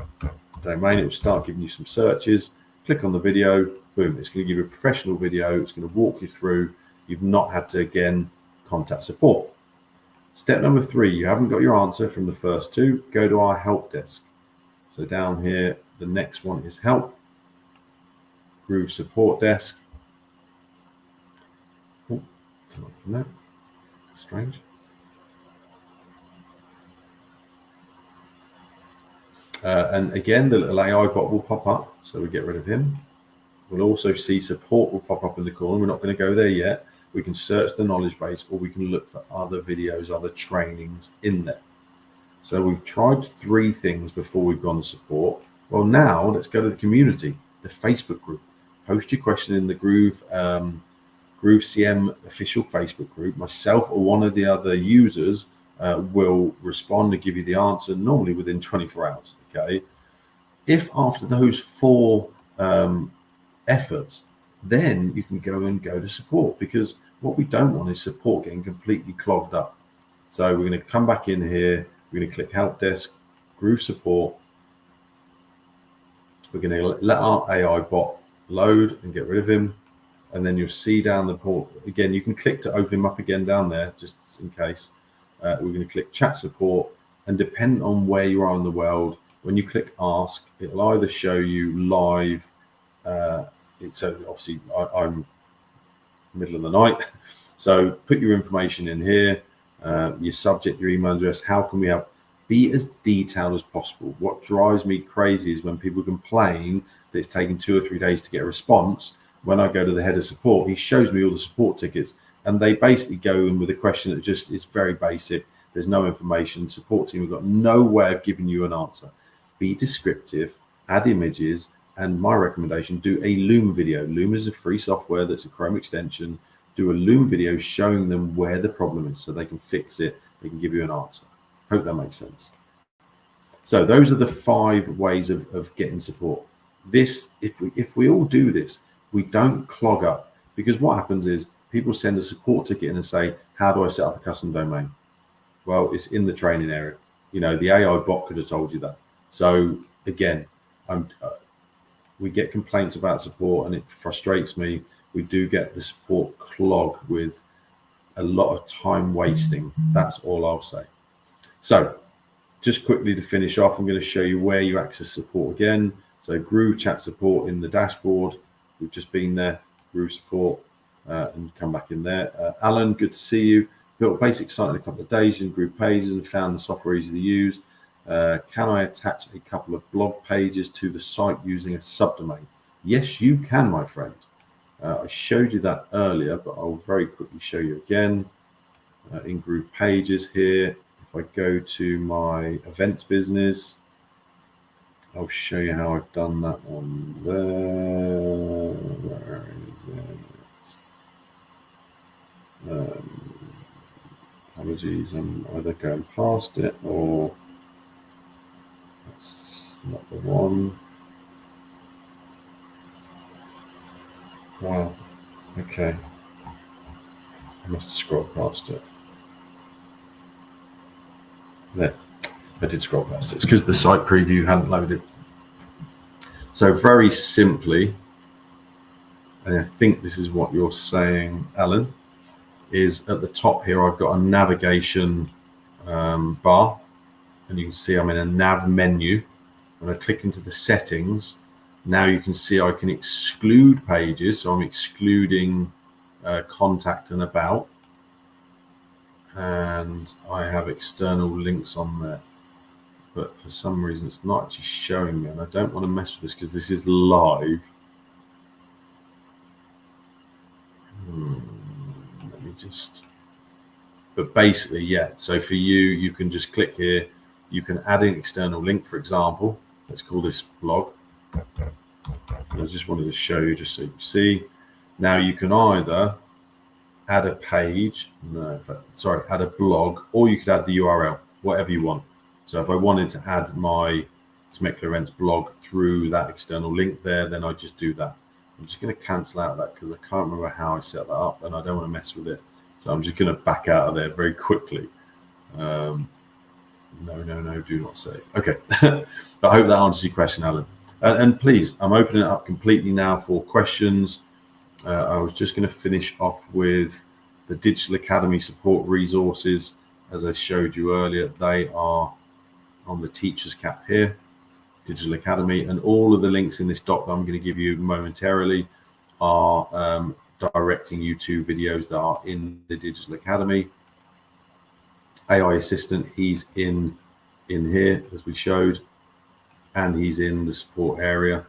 domain. It will start giving you some searches. Click on the video. Boom. It's going to give you a professional video. It's going to walk you through. You've not had to, again, contact support. Step number 3, you haven't got your answer from the first 2. Go to our help desk. So down here, the next one is help. Groove support desk. Oh, it's not from that. Strange. And again, the little AI bot will pop up, so we get rid of him. We'll also see support will pop up in the corner. We're not going to go there yet. We can search the knowledge base, or we can look for other videos, other trainings in there. So we've tried 3 things before we've gone to support. Well, now let's go to the community, the Facebook group. Post your question in the GrooveCM official Facebook group. Myself or one of the other users will respond and give you the answer, normally within 24 hours. Okay. If after those 4 efforts, then you can go to support, because what we don't want is support getting completely clogged up. So we're going to come back in here. We're going to click help desk, Groove support. We're going to let our AI bot load and get rid of him. And then you'll see down the port again, you can click to open him up again down there, just in case. We're going to click chat support, and depending on where you are in the world, when you click ask, it'll either show you live it's obviously I'm middle of the night. So put your information in here, your subject, your email address. How can we help? Be as detailed as possible. What drives me crazy is when people complain that it's taking 2 or 3 days to get a response. When I go to the head of support, he shows me all the support tickets, and they basically go in with a question that just is very basic. There's no information. Support team have got no way of giving you an answer. Be descriptive, add images, and my recommendation, do a Loom video. Loom is a free software that's a Chrome extension. Do a Loom video showing them where the problem is so they can fix it. They can give you an answer. Hope that makes sense. So those are the 5 ways of getting support. This, if we all do this, we don't clog up, because what happens is people send a support ticket in and say, how do I set up a custom domain? Well, it's in the training area. You know, the AI bot could have told you that. So again, we get complaints about support and it frustrates me. We do get the support clogged with a lot of time wasting. That's all I'll say. So just quickly to finish off, I'm going to show you where you access support again. So Groove chat support in the dashboard. We've just been there, Groove support, and come back in there. Alan, good to see you. Built a basic site in a couple of days in GroovePages and found the software easy to use. Can I attach a couple of blog pages to the site using a subdomain? Yes, you can, my friend. I showed you that earlier, but I'll very quickly show you again. In GroovePages here, if I go to my events business, I'll show you how I've done that one there. Where is it? Apologies, I'm either going past it or that's not the one. Wow, okay. I must have scrolled past it. There, I did scroll past it. It's because the site preview hadn't loaded. So very simply, and I think this is what you're saying, Alan, is at the top here, I've got a navigation bar, and you can see I'm in a nav menu. When I click into the settings, now you can see I can exclude pages. So I'm excluding contact and about. And I have external links on there. But for some reason, it's not actually showing me. And I don't want to mess with this because this is live. Let me just... But basically, yeah. So for you, you can just click here. You can add an external link, for example. Let's call this blog. I just wanted to show you just so you can see. Now you can either add a page, add a blog, or you could add the URL, whatever you want. So if I wanted to add my Temecula Events blog through that external link there, then I just do that. I'm just going to cancel out that because I can't remember how I set that up and I don't want to mess with it. So I'm just going to back out of there very quickly. No, do not save. Okay, but I hope that answers your question, Alan. And please, I'm opening it up completely now for questions. I was just going to finish off with the Digital Academy support resources. As I showed you earlier, they are on the teacher's cap here, Digital Academy, and all of the links in this doc that I'm going to give you momentarily are directing you to videos that are in the Digital Academy. AI Assistant, he's in here, as we showed, and he's in the support area.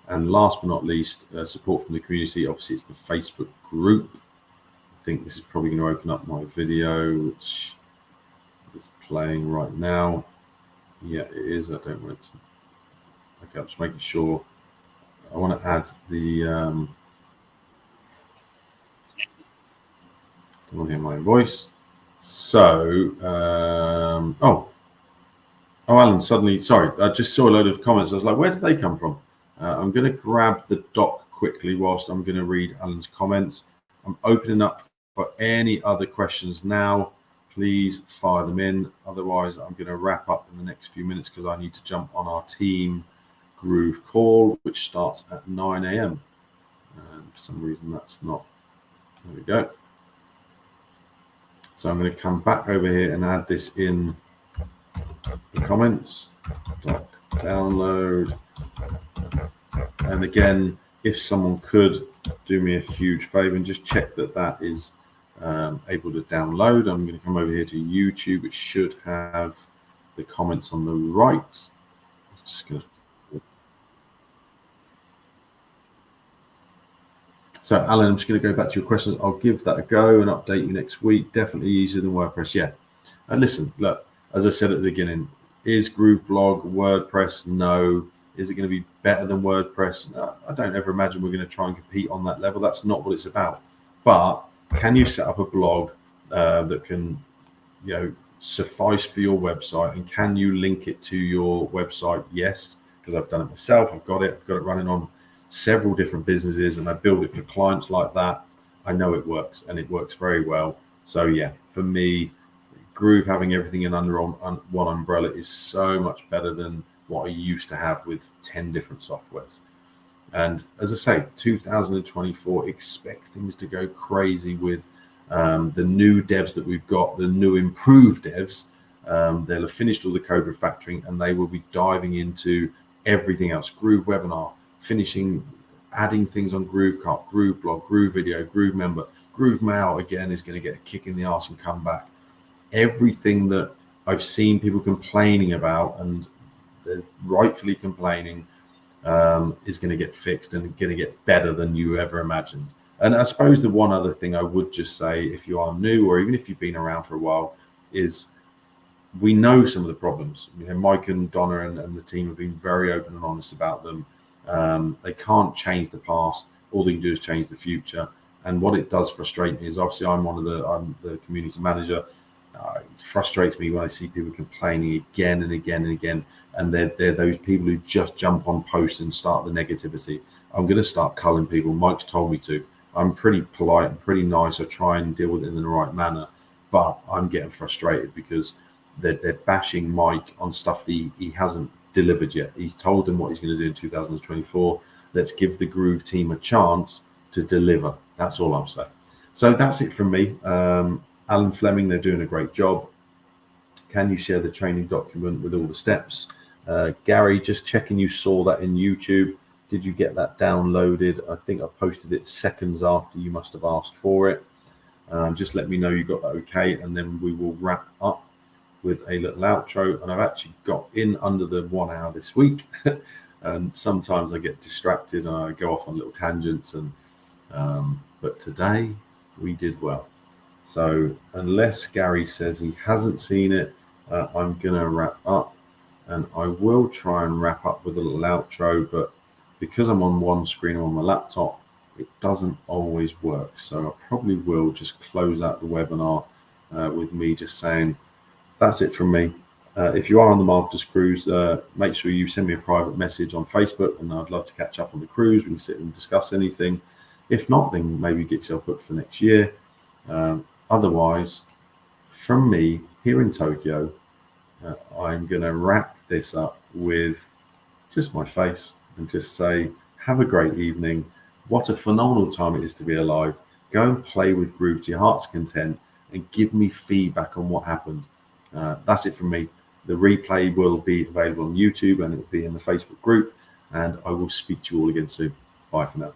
And last but not least, support from the community. Obviously, it's the Facebook group. I think this is probably going to open up my video, which is playing right now. Yeah, it is. I don't want it to. Okay, I'm just making sure. I want to add the. Don't want to hear my own voice. So, oh, Alan, suddenly, sorry, I just saw a load of comments. I was like, where did they come from? I'm going to grab the doc quickly whilst I'm going to read Alan's comments. I'm opening up for any other questions now. Please fire them in. Otherwise, I'm going to wrap up in the next few minutes because I need to jump on our team Groove call, which starts at 9 a.m. For some reason, that's not. There we go. So I'm going to come back over here and add this in the comments. Doc download. And again, if someone could do me a huge favor and just check that that is able to download. I'm going to come over here to YouTube. It should have the comments on the right. It's just going to... So Alan, I'm just going to go back to your question. I'll give that a go and update you next week. Definitely easier than WordPress. Yeah. And listen, look, as I said at the beginning, is GrooveBlog WordPress? No. Is it going to be better than WordPress? No, I don't ever imagine we're going to try and compete on that level. That's not what it's about. But can you set up a blog that can, suffice for your website? And can you link it to your website? Yes, because I've done it myself. I've got it running on several different businesses, and I build it for clients like that. I know it works, and it works very well. So yeah, for me, Groove having everything in under one umbrella is so much better than what I used to have with 10 different softwares. And as I say, 2024, expect things to go crazy with the new devs that we've got, the new improved devs. They'll have finished all the code refactoring, and they will be diving into everything else. Groove Webinar, adding things on GrooveCart, GrooveBlog, GrooveVideo, GrooveMember, GrooveMail again is going to get a kick in the arse and come back. Everything that I've seen people complaining about, and they're rightfully complaining, is going to get fixed and going to get better than you ever imagined. And I suppose the one other thing I would just say, if you are new or even if you've been around for a while, is we know some of the problems. Mike and Donna and the team have been very open and honest about them. They can't change the past. All they can do is change the future. And what it does frustrate me is, obviously I'm the community manager. It frustrates me when I see people complaining again and again and again. And they're those people who just jump on posts and start the negativity. I'm going to start culling people. Mike's told me to. I'm pretty polite and pretty nice. I try and deal with it in the right manner. But I'm getting frustrated because they're bashing Mike on stuff that he hasn't delivered yet. He's told them what he's going to do in 2024. Let's give the Groove team a chance to deliver. That's all I'm saying. So that's it from me. Alan Fleming, they're doing a great job. Can you share the training document with all the steps? Gary, just checking you saw that in YouTube. Did you get that downloaded? I think I posted it seconds after you must have asked for it. Just let me know you got that okay, and then we will wrap up with a little outro. And I've actually got in under the 1 hour this week. And sometimes I get distracted and I go off on little tangents. But today we did well. So unless Gary says he hasn't seen it, I'm going to wrap up. And I will try and wrap up with a little outro, but because I'm on one screen on my laptop, it doesn't always work. So I probably will just close out the webinar with me just saying, that's it from me. If you are on the Marketers Cruise, make sure you send me a private message on Facebook, and I'd love to catch up on the cruise. We can sit and discuss anything. If not, then maybe get yourself booked for next year. Otherwise, from me here in Tokyo, I'm going to wrap this up with just my face and just say, have a great evening. What a phenomenal time it is to be alive. Go and play with Groove to your heart's content and give me feedback on what happened. That's it from me. The replay will be available on YouTube, and it will be in the Facebook group, and I will speak to you all again soon. Bye for now.